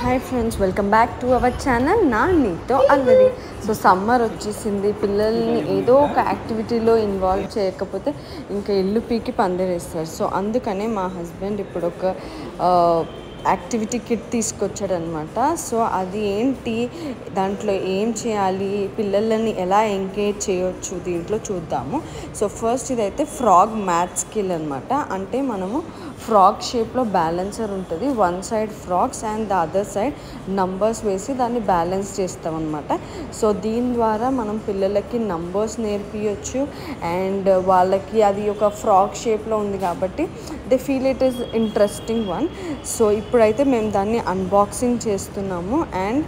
Hi friends, welcome back to our channel నా నీతో అల్లరి. సో సమ్మర్ వచ్చేసింది, పిల్లల్ని ఏదో ఒక యాక్టివిటీలో ఇన్వాల్వ్ చేయకపోతే ఇంకా ఇల్లు పీకి పందిరేస్తారు. సో అందుకనే మా హస్బెండ్ ఇప్పుడు ఒక యాక్టివిటీ కిట్ తీసుకొచ్చాడనమాట. సో అది ఏంటి, దాంట్లో ఏం చేయాలి, పిల్లలని ఎలా ఎంగేజ్ చేయొచ్చు దీంట్లో చూద్దాము. సో ఫస్ట్ ఇదైతే ఫ్రాగ్ మ్యాథ్ స్కిల్ అనమాట. అంటే మనము ఫ్రాగ్ షేప్లో బ్యాలెన్సర్ ఉంటుంది, one side frogs and the other side numbers వేసి దాన్ని బ్యాలెన్స్ చేస్తామన్నమాట. సో దీని ద్వారా మనం పిల్లలకి నంబర్స్ నేర్పించవచ్చు అండ్ వాళ్ళకి అది ఒక ఫ్రాగ్ షేప్లో ఉంది కాబట్టి they feel it is interesting one. So ఇప్పుడైతే మేము దాన్ని అన్బాక్సింగ్ చేస్తున్నాము అండ్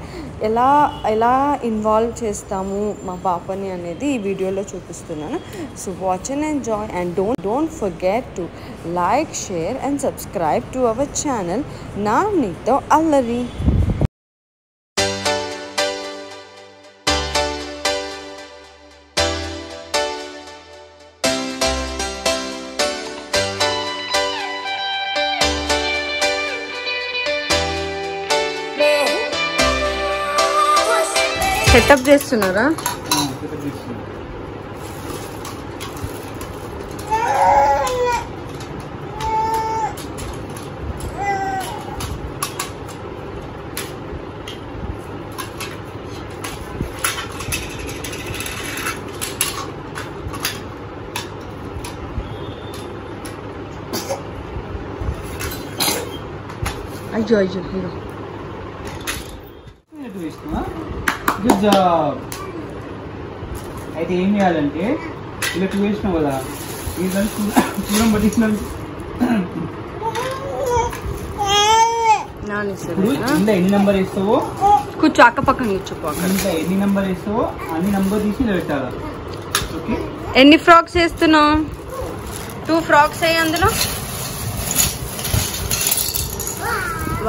ఎలా ఇన్వాల్వ్ చేస్తాము మా పాపని అనేది ఈ వీడియోలో చూపిస్తున్నాను. So watch and enjoy and don't forget to like, share and subscribe to our channel నా నీతో అల్లరి. సెటప్ చేస్తున్నారా? అయ్యో గుడ్ జాబ్. అయితే ఏం చేయాలంటే ఇలా టూ వేసినావు కదా, చూడం పట్టించిన ఎన్ని నెంబర్ వేస్తావో కూర్చో, అక్క పక్కన కూర్చోపో. ఎన్ని నెంబర్ వేస్తావో అన్ని నెంబర్ తీసి ఇలా పెట్టాలా. ఓకే, ఎన్ని ఫ్రాక్స్ వేస్తున్నావు? 2 ఫ్రాక్స్ అయ్యి అందులో.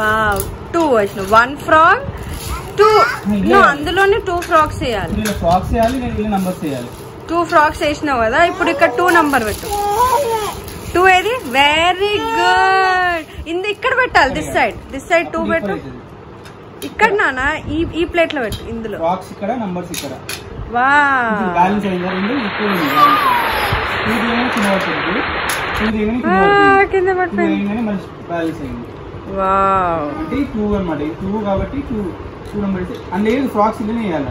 వావ్, 2 వేసినావు. 1 ఫ్రాక్ 2. అందులోనే 2 ఫ్రాక్స్ వేయాలి. ఫ్రాక్స్ వేయాలి, నేను నంబర్స్ వేయాలి. 2 ఫ్రాక్స్ వేసినావు కదా, ఇప్పుడు ఇక్కడ 2 నంబర్ పెట్టు. 2 ఏది? Very good. ఇక్కడ పెట్టాలి, దిస్ సైడ్ 2 పెట్టు. ఇక్కడ నానా ఈ ప్లేట్ లో పెట్టు. ఇందులో ఫ్రాక్స్ ఇక్కడ, నంబర్స్ ఇక్కడ. వావ్, బ్యాలెన్స్ అయిందా? రెండు ఈక్వల్ ఉంది. కింద పడిపోయింది. మళ్ళీ బ్యాలెన్స్ అయింది. వావ్, అంటే 2 అన్నమాట. 2 కాబట్టి 2 నంబర్ అందులో ఫ్రాక్స్ ఇందులో వేయాలి.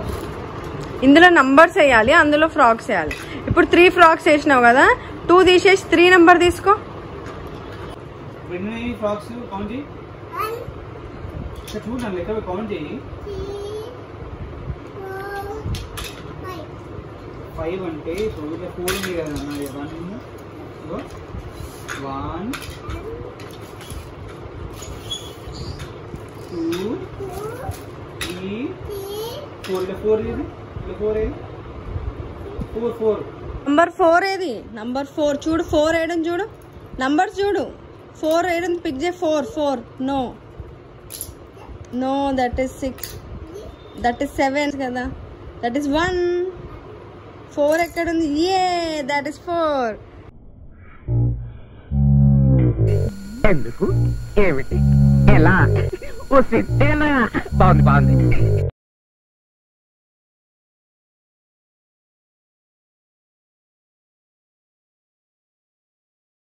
ఇందులో నంబర్స్ వేయాలి, అందులో ఫ్రాక్స్ వేయాలి. ఇప్పుడు 3 ఫ్రాక్స్ వేసినావు కదా, 2 తీసేసి 3 నంబర్ తీసుకో. ఫ్రాక్స్ కౌంట్ చేయి, చూడండి లెక్క కౌంట్ చేయి. 5 అంటే 4 ఉంది కదా అన్న. 1 2 3 4 4 ఏది? 4 ఏది? 4 నంబర్ 4 ఏది? నంబర్ 4 చూడు. 4 వేయడం చూడు, నంబర్స్ చూడు. 4 వేయడం పిక్ చే. 4 know that is 6, that is 7 కదా, దట్ ఈస్ 1. 4 ఎక్కడ ఉంది? That is 4. ఎందుకు, ఏమిటి, ఎలా? ఓ సిట్టేనా? బాగుంది.